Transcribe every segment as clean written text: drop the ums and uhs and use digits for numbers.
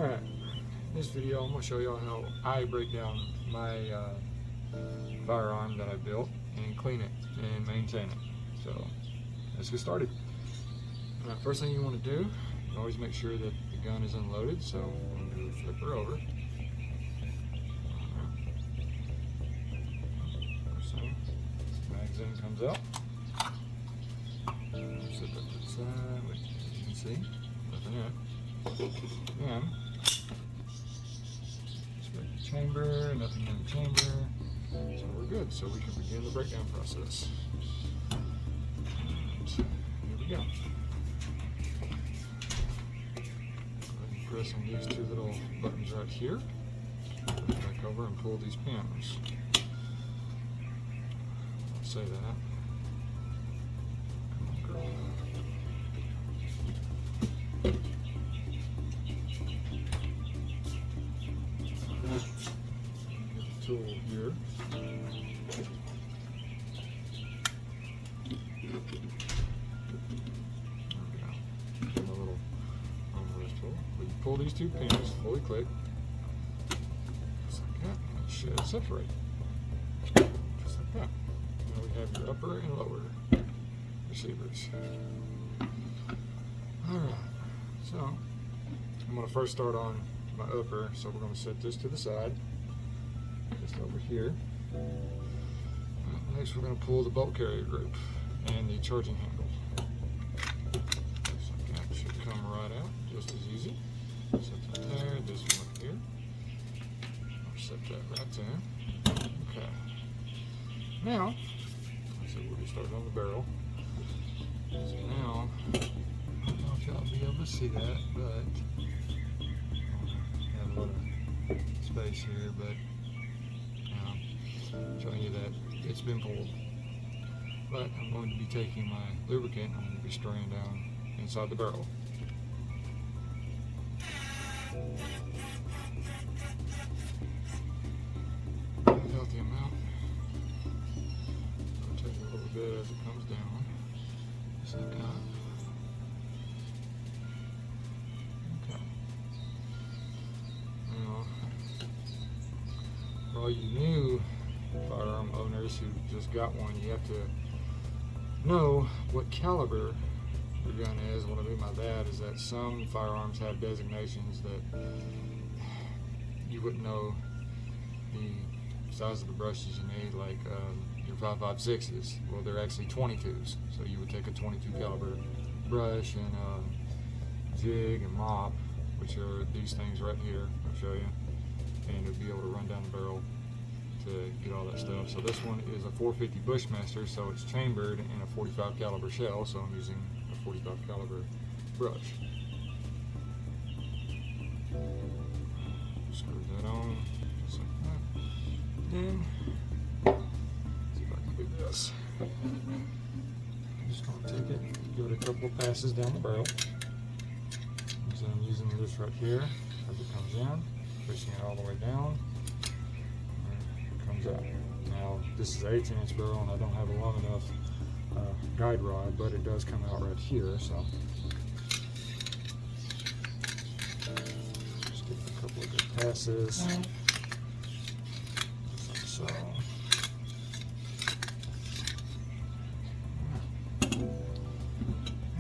Alright, in this video I'm going to show y'all how I break down my firearm that I built and clean it and maintain it. So let's get started. Alright, first thing you want to do, you always make sure that the gun is unloaded, so I'm going to flip her over. First thing, magazine comes out. Set that to the side, which as you can see, nothing in it. And inspect the chamber, nothing in the chamber, so we're good. So we can begin the breakdown process. And here we go. Go ahead and press on these two little buttons right here. Put it back over and pull these pins. I'll say that. Come on, girl. Tool here. There we go. A little reverse tool. But you pull these two pins, fully click, just like that, and it should separate. Just like that. Now we have your upper and lower receivers. Alright, so I'm going to first start on my upper, so we're going to set this to the side. Just over here. Next we're going to pull the bolt carrier group and the charging handle. So that should come right out just as easy. Set that there, this one up here. I'll set that right there. Okay. Now, so we'll get started on the barrel. So now, I don't know if y'all will be able to see that, but I have a lot of space here, but showing you that it's been pulled. But I'm going to be taking my lubricant, I'm going to be spraying down inside the barrel. A healthy amount. I'll take a little bit as it comes down. Just like that. Okay. Now, for all you new firearm owners who just got one, you have to know what caliber your gun is. What I mean by that is that some firearms have designations that you wouldn't know the size of the brushes you need, like your 5.56s. Well, they're actually 22s, so you would take a 22 caliber brush and jig and mop, which are these things right here. I'll show you, and it'll be able to run down the barrel to get all that stuff. So this one is a 450 Bushmaster, so it's chambered in a 45 caliber shell, so I'm using a 45 caliber brush. Screw that on, just like that. Then, see if I can do this. I'm just going to take it, give it a couple of passes down the barrel. So I'm using this right here as it comes in, pushing it all the way down. Comes out. Now this is an 18-inch barrel and I don't have a long enough guide rod, but it does come out right here, so just give it a couple of good passes. Just like so.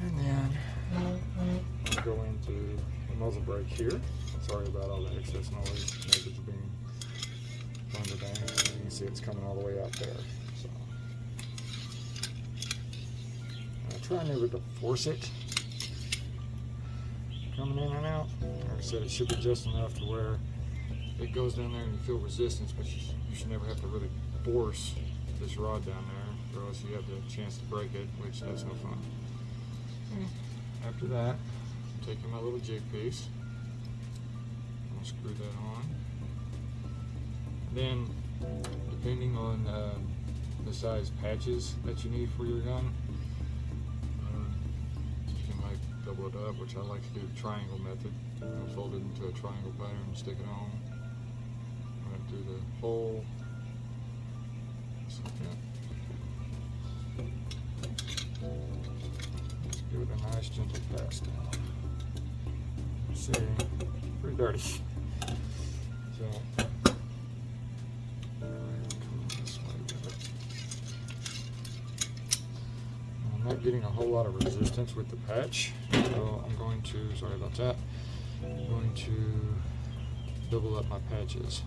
And then I'll go into the muzzle brake here. Sorry about all the excess noise. Neighbors are being today. You can see it's coming all the way out there. So I try never to force it coming in and out. Like I said, it should be just enough to where it goes down there and you feel resistance, but you should never have to really force this rod down there, or else you have the chance to break it, which that's no fun. After that, I'm taking my little jig piece. I'll screw that on. Then, depending on the size patches that you need for your gun, you can like double it up, which I like to do the triangle method. I'll fold it into a triangle pattern and stick it on right through the hole, just like that. Just give it a nice gentle pass down. See, pretty dirty. So, this way with it. I'm not getting a whole lot of resistance with the patch, so I'm going to, sorry about that, I'm going to double up my patches.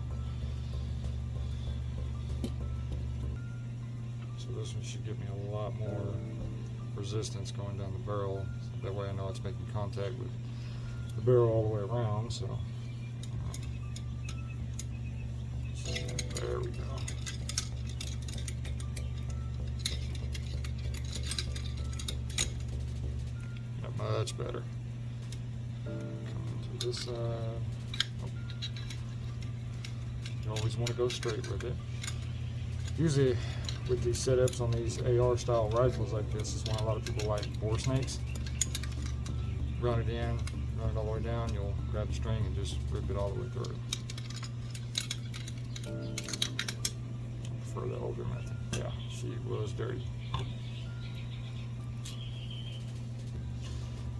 So this one should give me a lot more resistance going down the barrel. That way I know it's making contact with the barrel all the way around. So there we go. Got much better. Coming to this side. Oh. You always want to go straight with it. Usually with these setups on these AR style rifles like this is why a lot of people like bore snakes. Run it in, run it all the way down, you'll grab the string and just rip it all the way through. I prefer the older method. Yeah, she was dirty.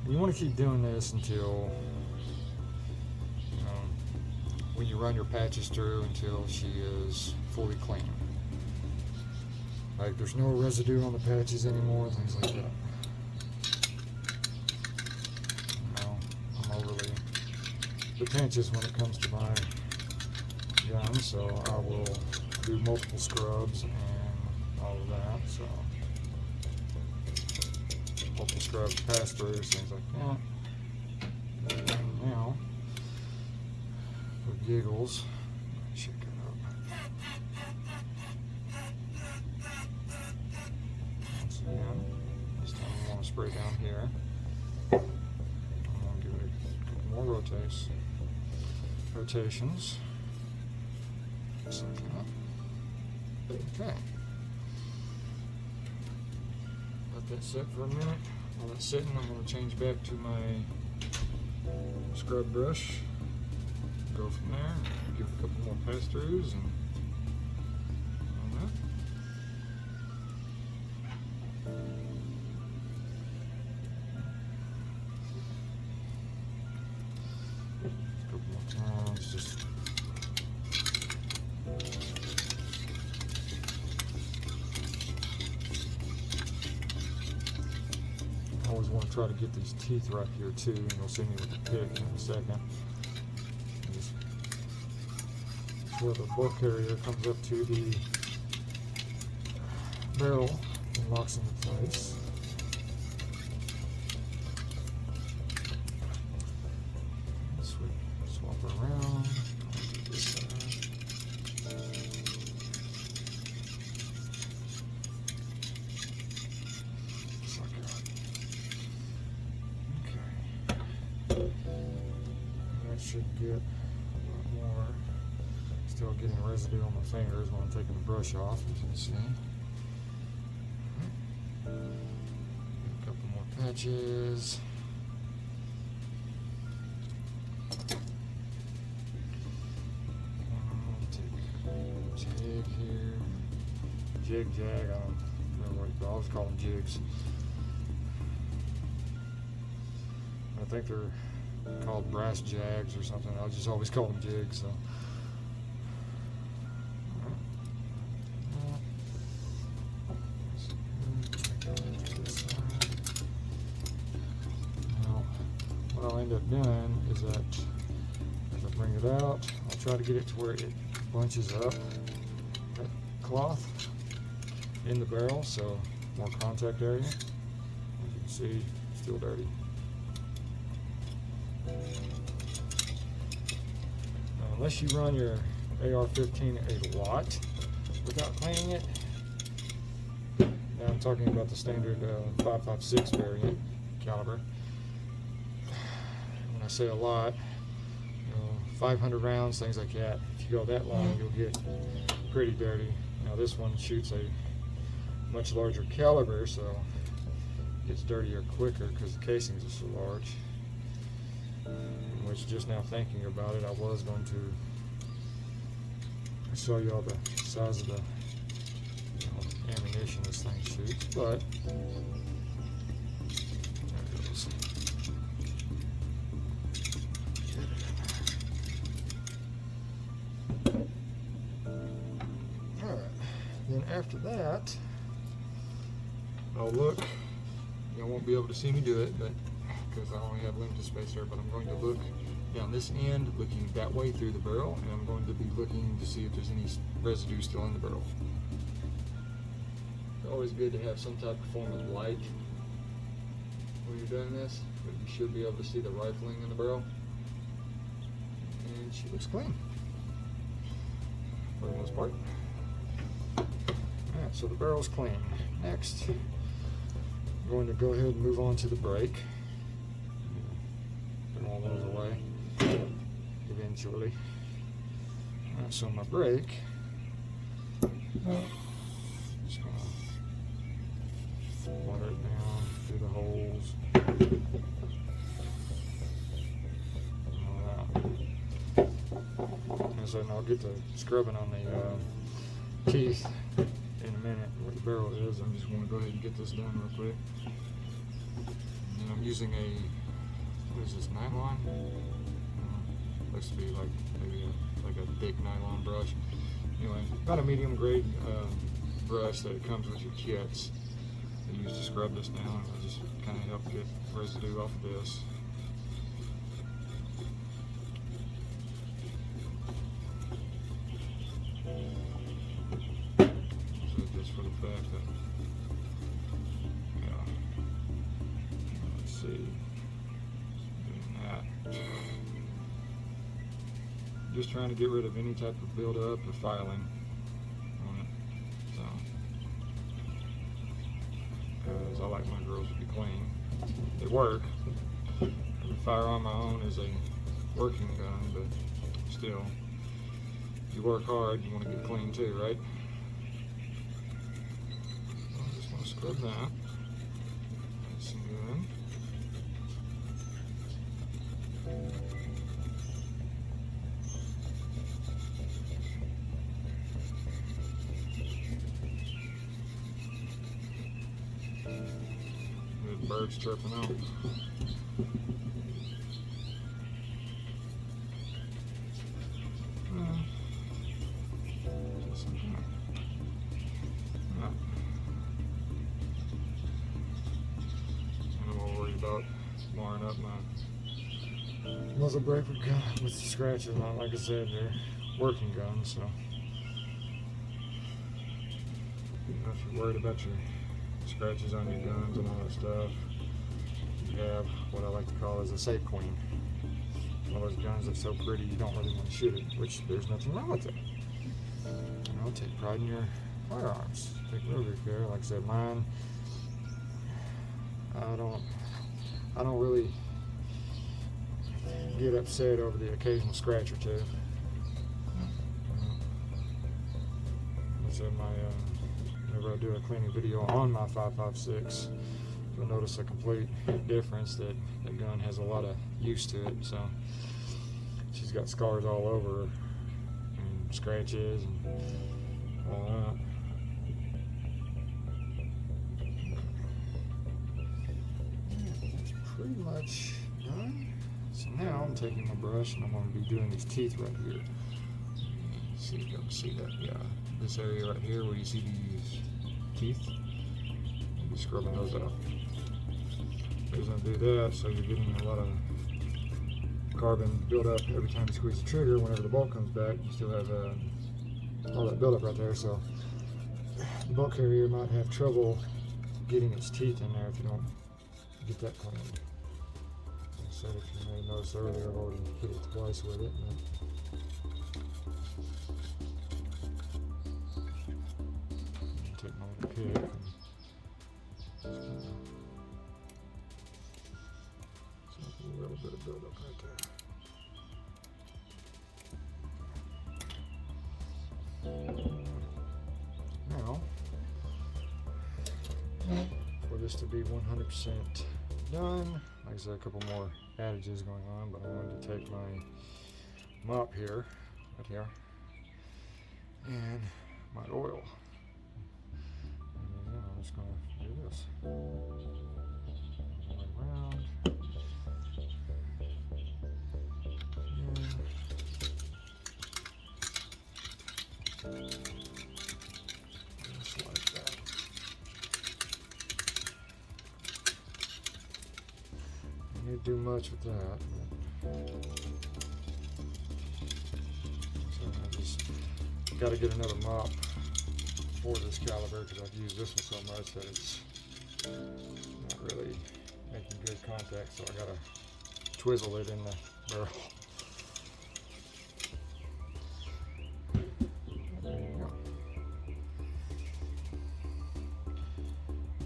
And you want to keep doing this until when you run your patches through until she is fully clean. Like there's no residue on the patches anymore, things like that. I'm overly pretentious when it comes to my gun, so I will do multiple scrubs and all of that. So multiple scrubs, pass throughs, things like that. And now, for giggles, check it out. Once again, this time I want to spray down here. More rotations. Just like that. Okay. Let that sit for a minute. While that's sitting, I'm going to change back to my scrub brush. Go from there. Give it a couple more pass throughs and on that. I always want to try to get these teeth right here too, and you'll see me with the pick in a second. This is where the bolt carrier comes up to the barrel and locks into place. Swap around. Do this side. That should get a lot more. Still getting residue on my fingers when I'm taking the brush off, as you can see. A couple more patches. Jig here. Jig, jag, I don't know what I always call them jigs. I think they're called brass jags or something. I'll just always call them jigs. So. Now, what I'll end up doing is that as I bring it out, I'll try to get it to where it bunches up that cloth in the barrel, so more contact area. As you can see, still dirty. Now, unless you run your AR-15 a lot without cleaning it, now I'm talking about the standard 5.56 variant caliber. When I say a lot, 500 rounds, things like that. If you go that long, you'll get pretty dirty. Now this one shoots a much larger caliber, so it gets dirtier quicker because the casings are so large. Which, just now thinking about it, I was going to show you all the size of the ammunition this thing shoots, but there it goes. after that, I'll look. You won't be able to see me do it, but because I only have limited space there, but I'm going to look down this end, looking that way through the barrel, and I'm going to be looking to see if there's any residue still in the barrel. It's always good to have some type of form of light when you're doing this, but you should be able to see the rifling in the barrel. And she looks clean for the most part. Alright, so the barrel's clean. Next, I'm going to go ahead and move on to the brake. Put all those away eventually. Alright, so my brake, just gonna water it down through the holes. And so I'll get to scrubbing on the teeth in a minute where the barrel is. I'm just going to go ahead and get this done real quick. And I'm using a, what is this, nylon? Looks to be like maybe like a thick nylon brush. Anyway, about a medium grade brush that comes with your kits. I use to scrub this down, and I just kind of help get residue off of this. So just for the fact that, yeah, let's see, doing that. Just trying to get rid of any type of buildup or filing on it. So, because I like my drills to be clean. They work. Every firearm I own is a working gun, but still, if you work hard, you want to get clean too, right? So I just want to scrub that. Nice and good. The bird's chirping out. Just like that. And I'm all worried about marring up my muzzle brake with scratches. Not like I said, they're working guns, so you know, if you're worried about your scratches on your guns and all that stuff, you have what I like to call as a safe queen. One of those guns that's so pretty you don't really want to shoot it, which there's nothing wrong with it. You know, take pride in your firearms. Take real good care. Like I said, mine, I don't really get upset over the occasional scratch or two. Like I said, whenever I do a cleaning video on my 5.56, you'll notice a complete difference that the gun has a lot of use to it. So she's got scars all over her and scratches and all that. That's pretty much done. So now I'm taking my brush and I'm going to be doing these teeth right here. See if you can see that. Yeah, this area right here where you see these teeth, I'll be scrubbing those out. The reason I do that, so you're getting a lot of carbon buildup every time you squeeze the trigger. Whenever the bolt comes back, you still have all that buildup right there. So the bolt carrier might have trouble getting its teeth in there if you don't get that cleaned. Like I said, if you may notice earlier, I've already hit it twice with it. Take my little pick and just a little bit of buildup right there. Now, for this to be 100% done, like I said, a couple more adages going on, but I'm going to take my mop here, right here, and my oil. And then I'm just going to do this. All the way around. do much with that. So I just got to get another mop for this caliber because I've used this one so much that it's not really making good contact. So I got to twizzle it in the barrel. There you go.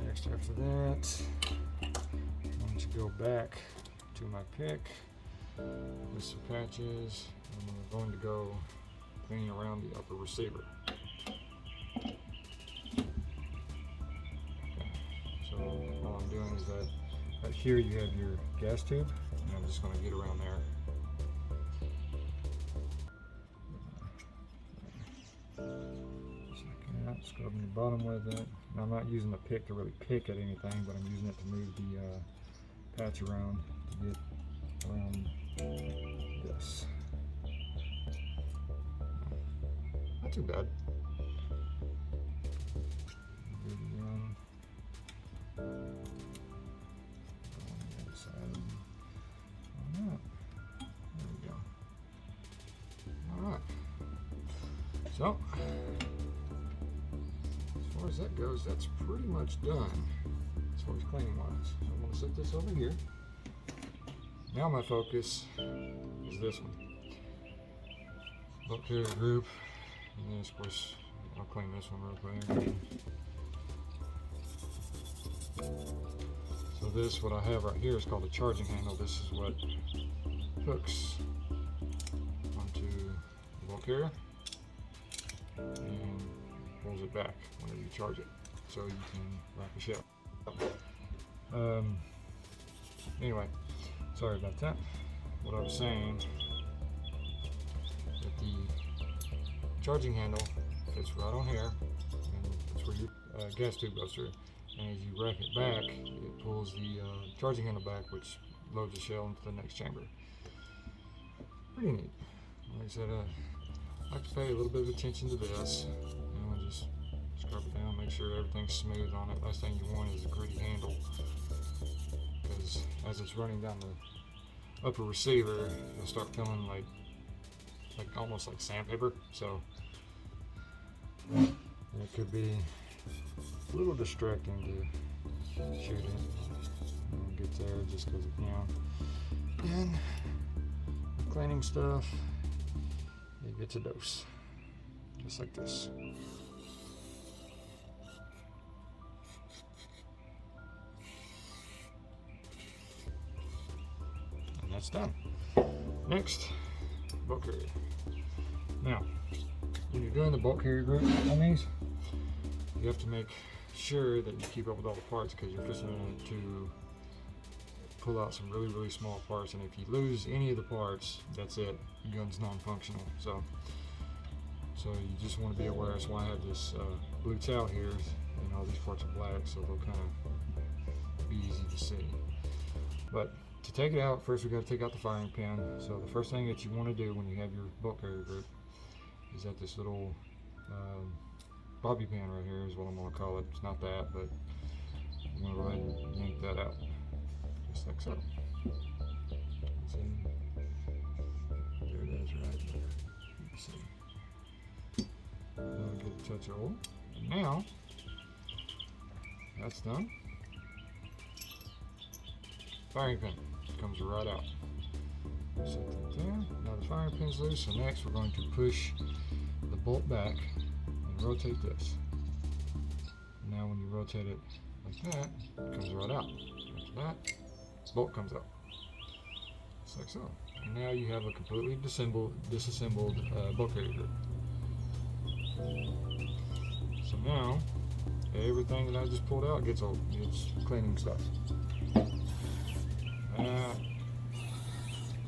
Next, after that, I'm going to go back to my pick with some patches, and we're going to go clean around the upper receiver. Okay. So all I'm doing is that right here you have your gas tube, and I'm just going to get around there. Just like that, scrubbing the bottom with it. And I'm not using the pick to really pick at anything, but I'm using it to move the patch around to get around this. Not too bad. Good run. Go on the other side. Alright. There we go. Alright. So, as far as that goes, that's pretty much done as far as cleaning wise. So I'm going to set this over here. Now my focus is this one. Bolt carrier group. And then of course I'll clean this one real quick. So this, what I have right here, is called a charging handle. This is what hooks onto the bolt carrier and pulls it back whenever you charge it, so you can rack the shell. Anyway, sorry about that. What I was saying, that the charging handle fits right on here, and that's where your gas tube goes through. And as you rack it back, it pulls the charging handle back, which loads the shell into the next chamber. Pretty neat. Like I said, I like to pay a little bit of attention to this. You know, just scrub it down, make sure everything's smooth on it. Last thing you want is a gritty handle, because as it's running down the upper receiver, it'll start feeling like almost like sandpaper. So it could be a little distracting to shoot it and get there just because it can. And cleaning stuff, it gets a dose, just like this. And that's done. Next, bolt carrier. Now, when you're doing the bolt carrier group on these, you have to make sure that you keep up with all the parts, because you're fixing to pull out some really, really small parts, and if you lose any of the parts, that's it. The gun's non-functional. So you just want to be aware. That's why I have this blue towel here, and all these parts are black, so they'll kind of be easy to see. But to take it out, first we got to take out the firing pin. So the first thing that you want to do when you have your bolt carrier group is that this little bobby pin right here is what I'm going to call it. It's not that, but I'm going to go ahead and yank that out, just like so. See? There it is right there. You can see. I'll get a touch of oil. And now, that's done. Firing pin comes right out. Set that there. Now the firing pin's loose, so next we're going to push the bolt back and rotate this. Now when you rotate it like that, it comes right out. After that, bolt comes out. Just like so. And now you have a completely disassembled bolt carrier group. So now, everything that I just pulled out gets cleaning stuff.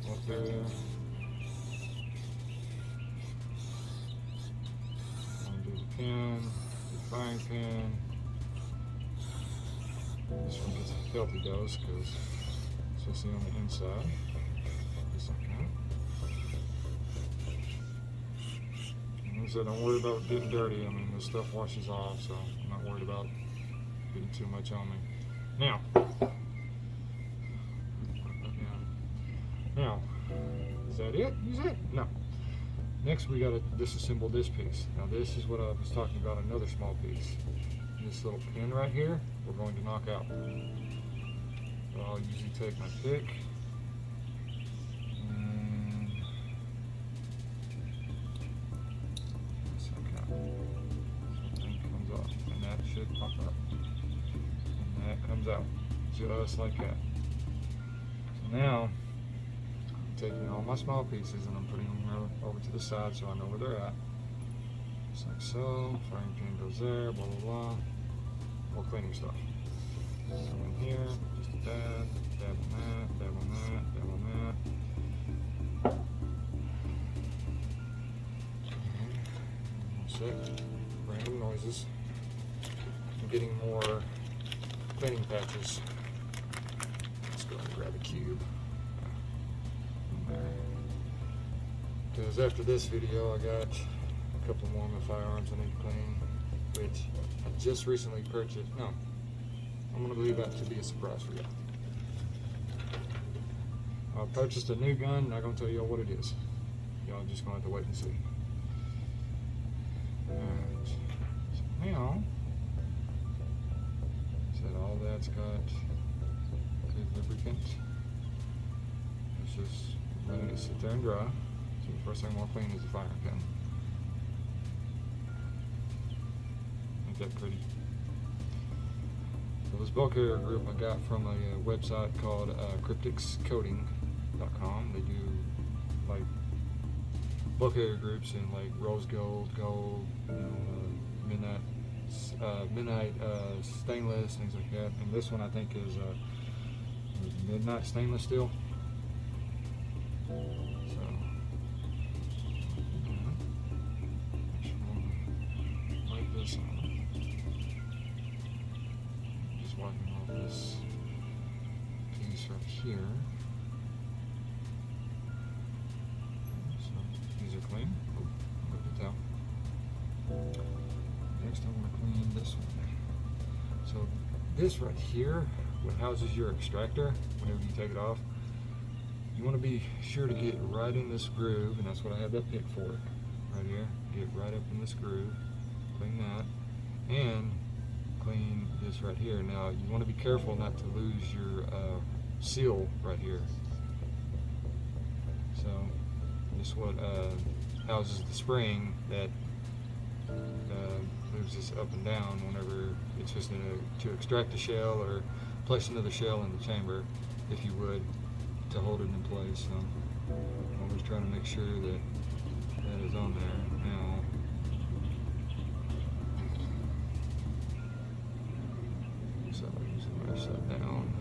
Bolt carrier. Undo the pin, the firing pin. This one gets a healthy dose because it's just on the inside. Just like that. And like I said, don't worry about getting dirty. I mean, this stuff washes off, so I'm not worried about getting too much on me. Now, Now, is that it? Is it? No. Next we gotta disassemble this piece. Now this is what I was talking about, another small piece. This little pin right here, we're going to knock out. So I'll usually take my pick and something comes off, and that should pop up. And that comes out, just like that. So now, I'm taking all my small pieces and I'm putting them over to the side so I know where they're at. Just like so, frying pan goes there, blah blah blah. More cleaning stuff. So in here, just a dab, dab on that, dab on that, dab on that. One sec, random noises. I'm getting more cleaning patches. Let's go and grab a cube. Because after this video, I got a couple more of my firearms I need to clean, which I just recently purchased. No, I'm going to leave that to be a surprise for you. I purchased a new gun, not going to tell y'all what it is. Y'all just going to have to wait and see. Alright, so now, said all that's got good lubricant. It's just letting it sit there and dry. So the first thing we'll clean is the firing pin. Ain't that pretty? So this bulk carrier group I got from a website called crypticscoating.com. They do like bulk carrier groups in like rose gold, gold, you know, midnight stainless, things like that. And this one I think is midnight stainless steel. So wipe this off. Just wiping off this piece right here. So these are clean. Oh, look at that. Next I'm going to clean this one. So this right here, what houses your extractor, whenever you take it off, you want to be sure to get right in this groove, and that's what I have that pick for, right here. Get right up in this groove, clean that, and clean this right here. Now you want to be careful not to lose your seal right here. So this is what houses the spring that moves this up and down whenever it's just to extract a shell or place another shell in the chamber, if you would, to hold it in place. So I'm always trying to make sure that that is on there. Now so mash that down.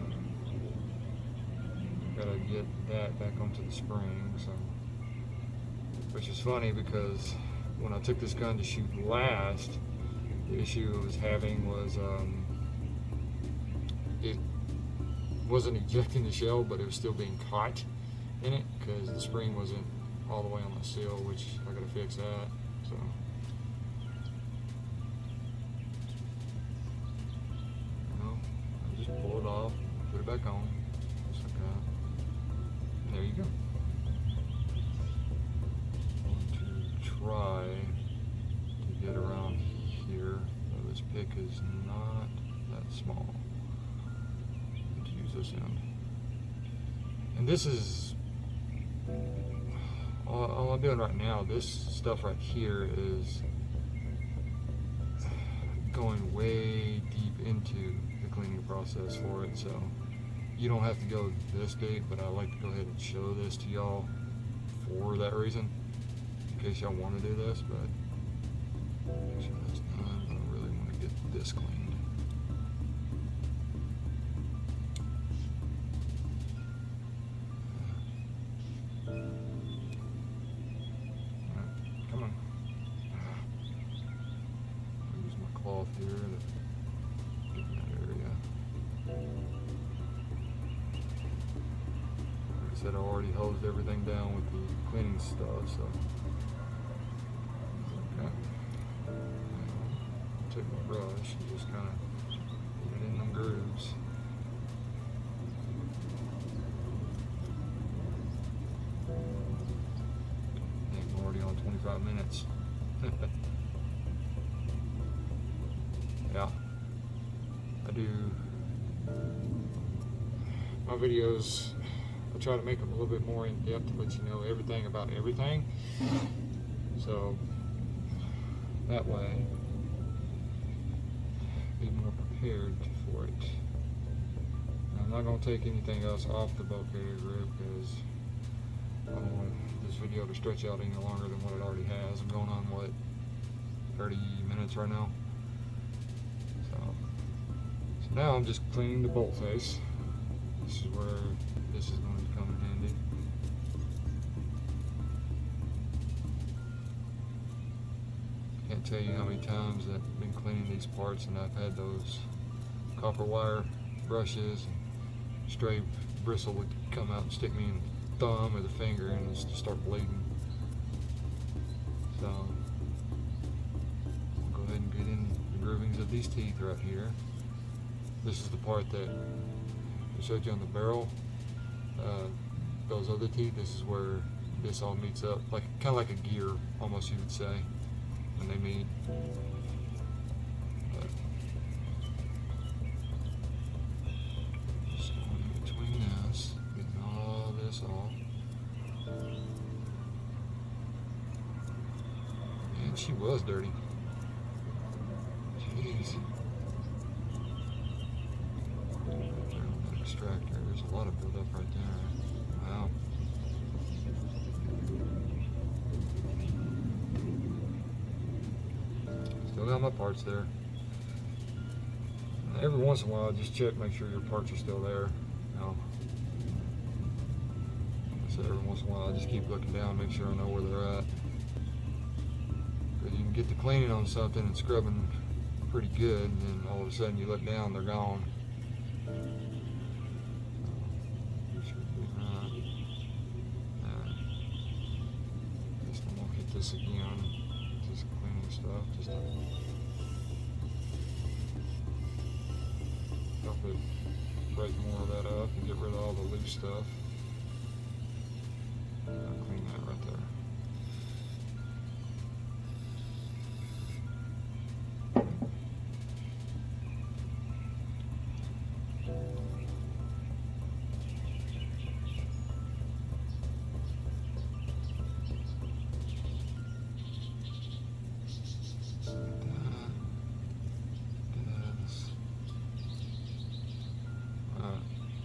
Gotta get that back onto the spring. So, which is funny because when I took this gun to shoot last, the issue I was having was it wasn't ejecting the shell, but it was still being caught in it because the spring wasn't all the way on the seal, which I gotta fix that. So I just pull it off, put it back on, just like that. And there you go. Try to get around here. So this pick is not that small. I need to use this end. And this is all I'm doing right now. This stuff right here is going way deep into the cleaning process for it. So you don't have to go this deep, but I like to go ahead and show this to y'all for that reason. In case y'all want to do this, but make sure that's done. I don't really want to get this cleaned. Alright, come on. I'll use my cloth here to get in that area. Like I said, I already hosed everything down with the cleaning stuff, so. Take my brush and just kind of put it in them grooves. 25 minutes. Yeah, I do my videos. I try to make them a little bit more in depth to let you know everything about everything. So that way, be more prepared for it. I'm not going to take anything else off the bulk carrier grip because I don't want this video to stretch out any longer than what it already has. I'm going on, what, 30 minutes right now? So now I'm just cleaning the bolt face. This is where this is going to come in handy. Can't tell you how many times I've been cleaning these parts and I've had those copper wire brushes and stray bristle would come out and stick me in the thumb or the finger and just start bleeding. So I'll go ahead and get in the groovings of these teeth right here. This is the part that I showed you on the barrel. Those other teeth, this is where this all meets up, like kind of like a gear, almost, you would say, when they meet. But just going in between this, getting all this off. Man, she was dirty. Jeez. Extractor. There's a lot of buildup right there. Wow. Still got my parts there. Every once in a while, just check, make sure your parts are still there. So every once in a while, I just keep looking down, make sure I know where they're at. Because you can get the cleaning on something and scrubbing pretty good, and then all of a sudden you look down, they're gone. This again, just cleaning stuff, just to help it break more of that up and get rid of all the loose stuff. I'll clean that right there.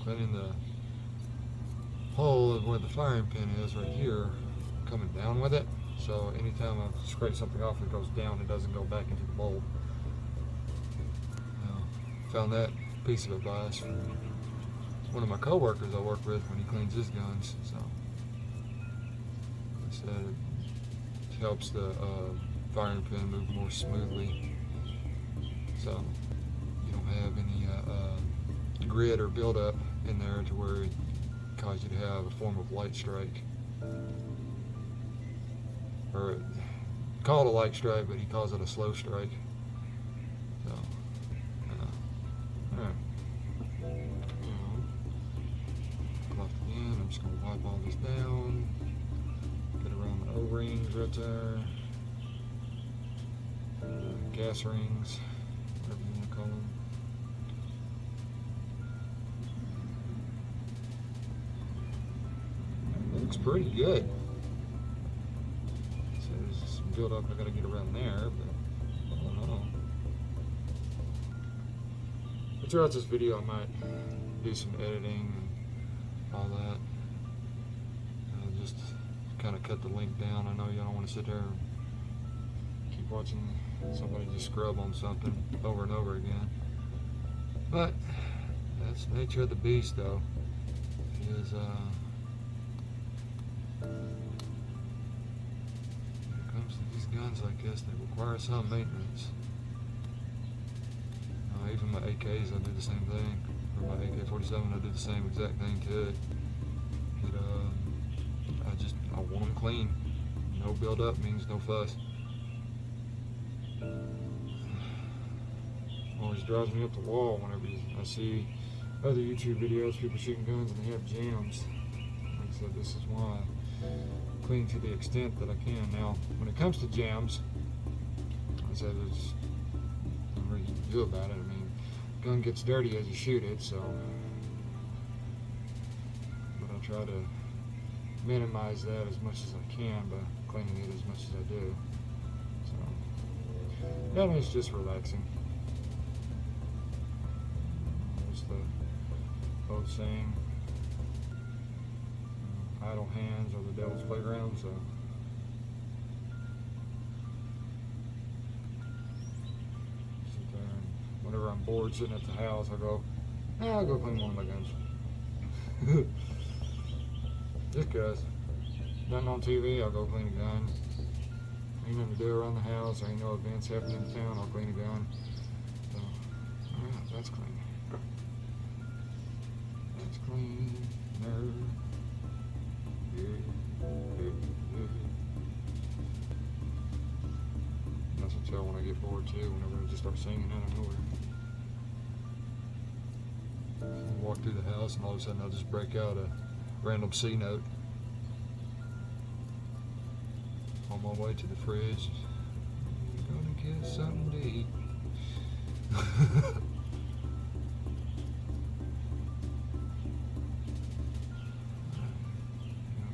Cleaning the hole of where the firing pin is right here, coming down with it. So anytime I scrape something off, it goes down, it doesn't go back into the bolt. Found that piece of advice from one of my co-workers I work with when he cleans his guns. So I said it helps the firing pin move more smoothly, so you don't have any grit or buildup in there to where it cause you to have a form of light strike, or call it a light strike, but he calls it a slow strike. So, alright. Left again. I'm just gonna wipe all this down, get around the O-rings right there, gas rings, whatever you want to call them. Looks pretty good. So there's some build-up I gotta get around there, but I don't know. But throughout this video, I might do some editing and all that. I'll just kind of cut the length down. I know you don't want to sit there and keep watching somebody just scrub on something over and over again. But that's the nature of the beast, though. Is when it comes to these guns like this, they require some maintenance. Even my AKs, I do the same thing. Or my AK-47, I do the same exact thing to it. I want them clean. No build up means no fuss. Always drives me up the wall whenever I see other YouTube videos, people shooting guns and they have jams. Like I said, this is why. clean to the extent that I can. Now, when it comes to jams, I said there's nothing really you can do about it. I mean, gun gets dirty as you shoot it, so. But I try to minimize that as much as I can by cleaning it as much as I do. So, that is just relaxing. There's the old saying, idle hands are the devil's playground, so. Sit there and whenever I'm bored sitting at the house, I go, I'll go clean one of my guns. Just cause. Nothing on TV, I'll go clean a gun. Ain't nothing to do around the house, there ain't no events happening in town, I'll clean a gun. So, alright, that's clean. That's clean. No. That's what I tell when I get bored too, whenever I just start singing out of nowhere. I'll walk through the house and all of a sudden I'll just break out a random C note. On my way to the fridge, I'm gonna get something to eat.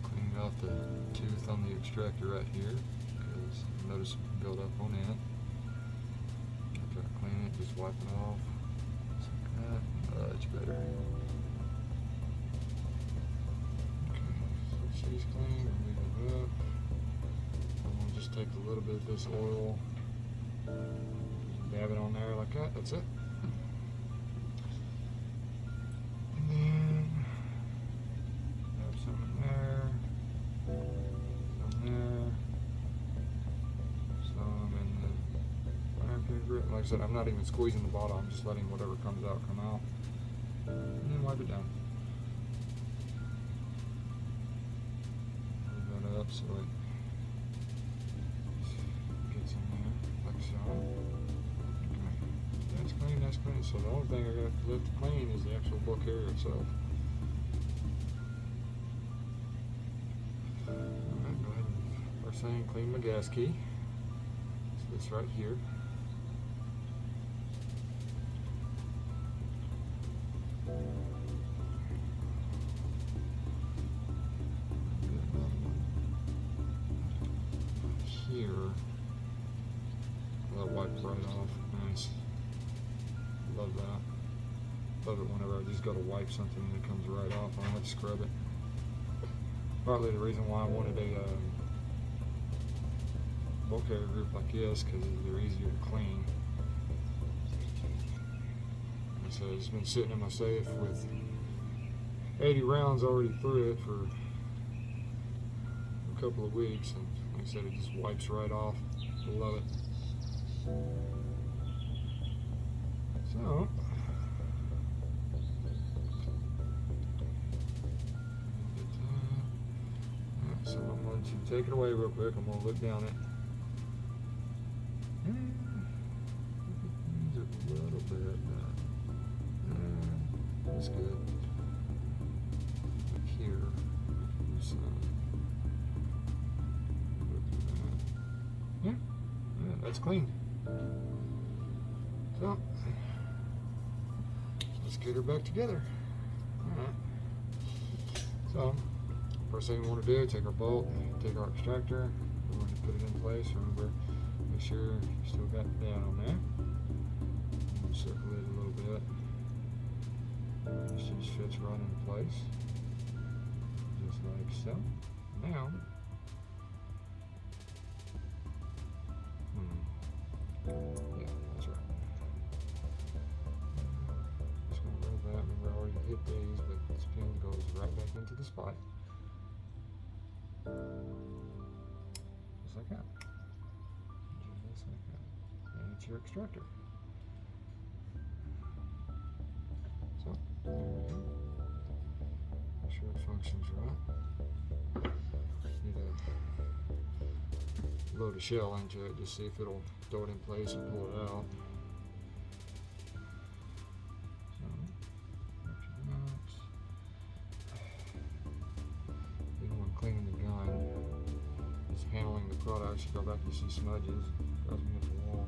Clean off the tooth on the extractor right here, because I noticed some build up on it. After I clean it, just wipe it off. Just like that, much better. Okay, so she's clean, we'll leave it up. I'm gonna just take a little bit of this oil, dab it on there like that, that's it. And then, have some in there, some there, some in the fire pit grip. Like I said, I'm not even squeezing the bottle, I'm just letting whatever comes out come out. And then wipe it down. Move that up so it gets in there, like so. Okay. That's clean, that's clean. So the only thing I got left to clean is the actual book carrier itself. Alright, go ahead and first thing, clean my gas key. So this right here. Here, that wiped right off. Nice. Love that. Love it whenever I just go to wipe something and it comes right off. I don't have to scrub it. Partly the reason why I wanted a bolt carrier group like this, because they're easier to clean. And so it's been sitting in my safe with 80 rounds already through it for a couple of weeks, and like I said, it just wipes right off. I love it. So, so I'm going to take it away real quick. I'm going to look down it. Just a little bit. That's good. Like here. Yeah, that's clean. So, let's get her back together. Alright. So, first thing we want to do, take our bolt, take our extractor, we're going to put it in place. Remember, make sure you still got that on there. We'll circle it a little bit. This just fits right in place. Just like so. Now, yeah, that's right. Just gonna roll that. Remember, I already hit these, but this pin goes right back into the spot. Just like that. Just like that. And it's your extractor. So, there we go. Make sure it functions right. Need to load a shell into it, just see if it'll throw it in place and pull it out. So, even when cleaning the gun, products, you go back, you see smudges, it drives me up the wall.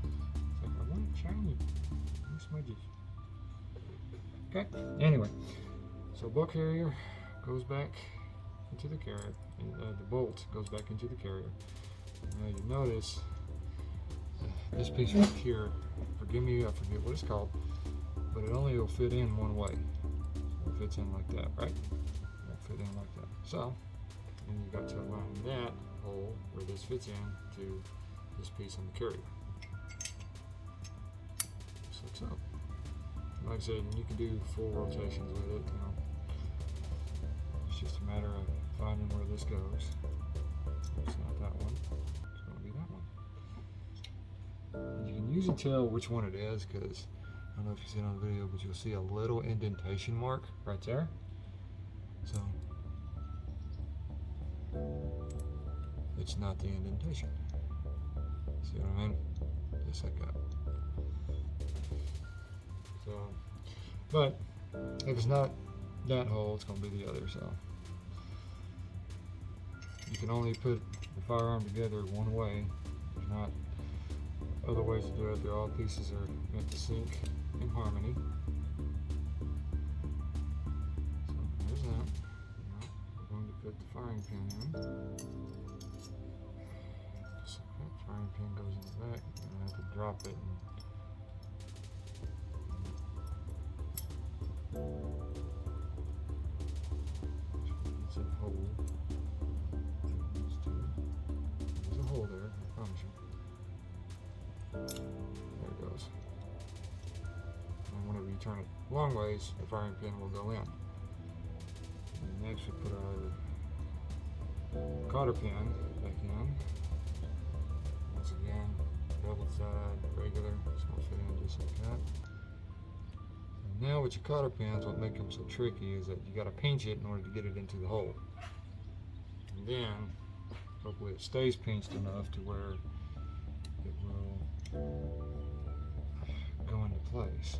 It's like, I want it shiny, no smudges. Okay, anyway, so bolt carrier goes back into the carrier, and the bolt goes back into the carrier. Now you notice this piece right here, forgive me, I forget what it's called, but it only will fit in one way. It fits in like that, right? It won't fit in like that. So, then you got to align that hole where this fits in to this piece on the carrier. Just like so. Like I said, you can do full rotations with it, you know. It's just a matter of finding where this goes. It's not that one. It's going to be that one. You can usually tell which one it is because I don't know if you see it on the video, but you'll see a little indentation mark right there. So it's not the indentation. See what I mean? Just like that. So, but if it's not that hole, it's going to be the other. So you can only put the firearm together one way. There's not other ways to do it. They're all pieces are meant to sync in harmony. So there's that. Now we're going to put the firing pin in. Just like that. Firing pin goes in the back. You're going to have to drop it. It's a hole. There's a hole there, I promise you. There it goes. And whenever you turn it long ways, the firing pin will go in. And next we put our cotter pin back in. Once again, beveled side, regular, it's going to fit in just like that. Now with your cotter pins, what makes them so tricky is that you got to pinch it in order to get it into the hole. And then, hopefully it stays pinched enough to where it will go into place.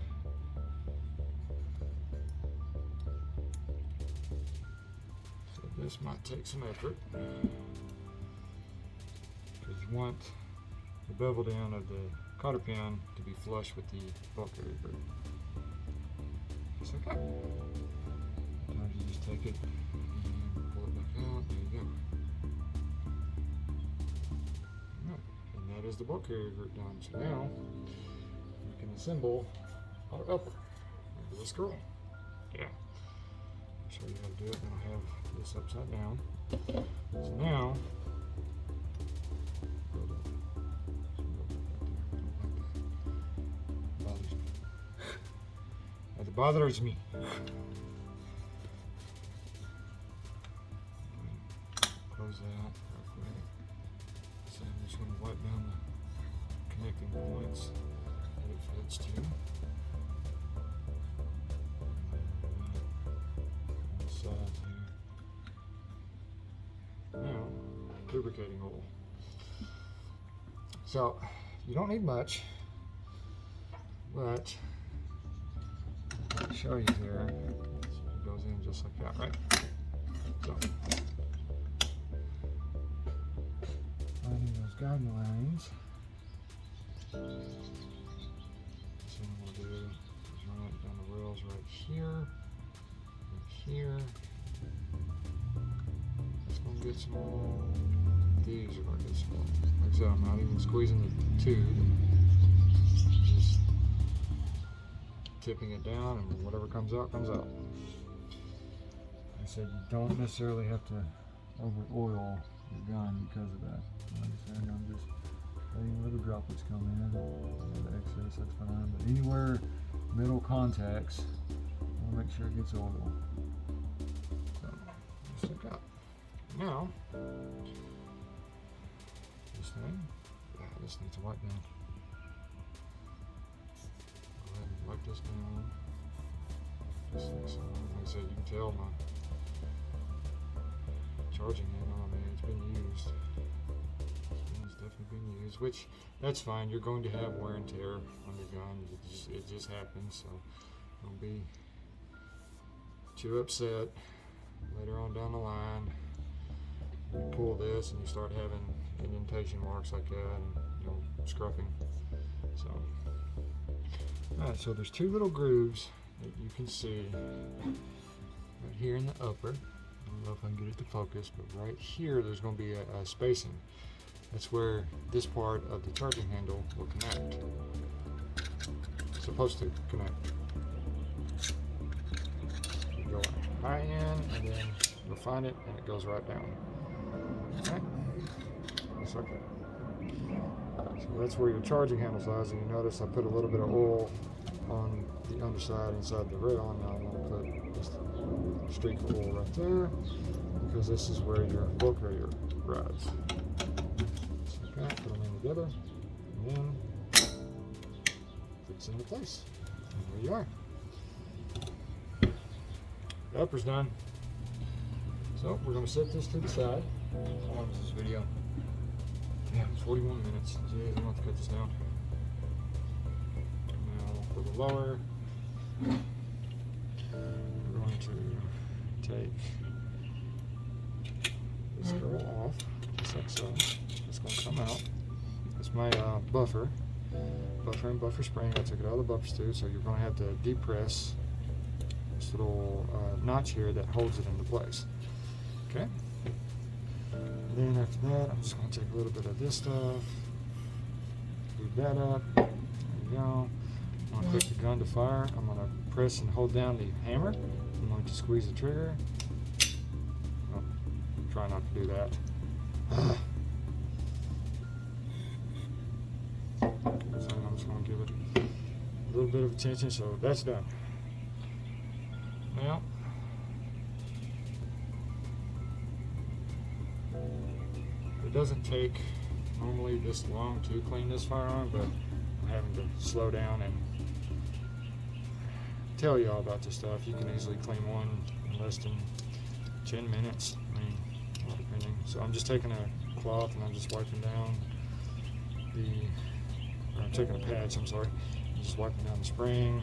So this might take some effort because you want the beveled end of the cotter pin to be flush with the bolt carrier group. Just like that. Sometimes you just take it and pull it back out. There you go. Alright, and that is the bolt carrier group done. So now we can assemble our upper into the scroll. Yeah. I'll show you how to do it. Then I'll have this upside down. So now, it bothers me. Close that real quick. So I'm just going to wipe down the connecting points that it fits to. On the sides here. Now, lubricating oil. So, you don't need much, but I'll show you here. It goes in just like that, right? So, finding those guidelines. So what we'll do is run it down the rails right here, It's gonna get small. These are gonna get small. Like I said, I'm not even squeezing the tube. Just tipping it down, and whatever comes out, comes out. Like I said, you don't necessarily have to over oil your gun because of that. Like I said, I'm just letting little droplets come in. The excess, that's fine. But anywhere metal contacts, I want to make sure it gets oil. So, just like that. Now, this thing, this needs to wipe down. Go ahead and wipe this down. Just like so. Like I said, you can tell my charging it on me. It's been used. It's definitely been used, which that's fine. You're going to have wear and tear on your gun. It just happens. So don't be too upset later on down the line. pull this and you start having indentation marks like that, and scruffing. So, alright, so there's two little grooves that you can see right here in the upper. I don't know if I can get it to focus, but right here there's going to be a spacing. That's where this part of the charging handle will connect. It's supposed to connect. You go high in, and then you'll find it, and it goes right down. Okay? Just like that. So that's where your charging handle lies, and you notice I put a little bit of oil on the underside inside the rail. Now I'm going to put just a streak of oil right there, because this is where your bulk radiator rides. So, okay, put them in together, and then fix it into place. And there you are. The upper's done. So we're going to set this to the side. How long is this video? Yeah, it's 41 minutes. Jeez, I'm going to have to cut this down. Now for the lower, we're going to take this girl off, just like so. It's going to come out. It's my buffer and buffer spring. I took it out of the buffer too, so you're going to have to depress this little notch here that holds it into place. Okay. And then after that, I'm just going to take a little bit of this stuff, move that up. There you go. I'm going to click the gun to fire. I'm going to press and hold down the hammer. I'm going to squeeze the trigger. Oh, try not to do that. So I'm just going to give it a little bit of attention. So that's done. Now, it doesn't take normally this long to clean this firearm, but I'm having to slow down and tell you all about this stuff. You can easily clean one in less than 10 minutes. I mean, depending. So I'm just taking a cloth and I'm just wiping down I'm taking a patch, I'm sorry. I'm just wiping down the spring.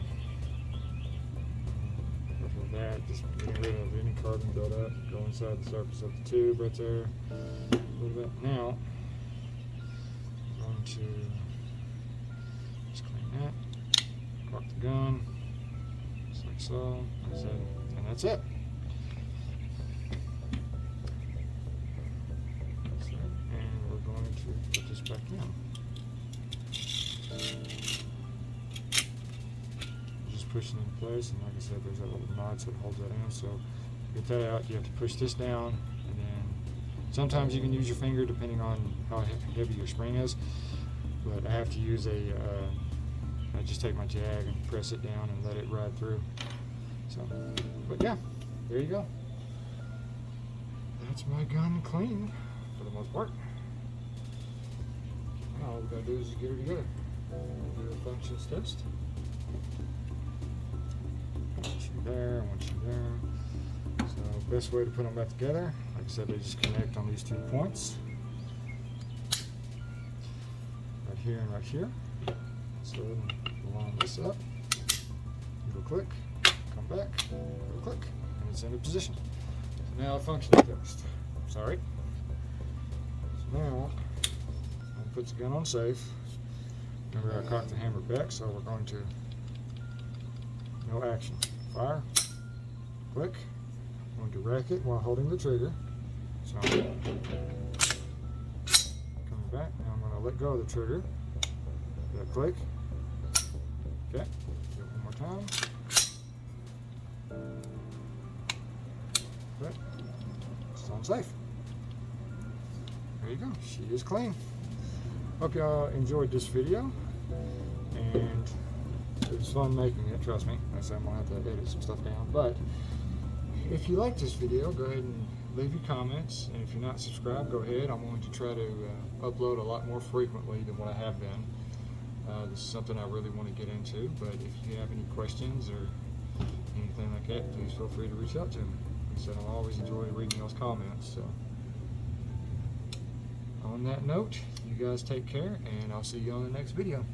That, just getting rid of any carbon buildup. Go inside the surface of the tube right there a little bit. Now, I'm going to just clean that, cock the gun, just like so, and that's it. That's it. And we're going to put this back in. Pushing in place, and like I said, there's that little notch that holds that in. So to get that out, you have to push this down, and then sometimes you can use your finger depending on how heavy your spring is, but I have to use I just take my jag and press it down and let it ride through. So, but yeah, there you go. That's my gun clean for the most part. Now all we gotta do is just get her together. Do a functions test. There, I want you there. So best way to put them back together, like I said, they just connect on these 2 points. Right here and right here. So line this up, go click, come back, go click, and it's in a position. So now a functional test. Sorry. So now I'm going to put the gun on safe. Remember I cocked the hammer back, so we're going to no action. Fire, click. I'm going to rack it while holding the trigger. So coming back, now I'm going to let go of the trigger. Do a click. Okay, do it one more time. Okay, it's on safe. There you go, she is clean. Hope y'all enjoyed this video, and it was fun making it, trust me. I said I'm going to have to edit some stuff down. But if you like this video, go ahead and leave your comments. And if you're not subscribed, go ahead. I'm going to try to upload a lot more frequently than what I have been. This is something I really want to get into. But if you have any questions or anything like that, please feel free to reach out to me. Like I said, I'll always enjoy reading those comments. So on that note, you guys take care, and I'll see you on the next video.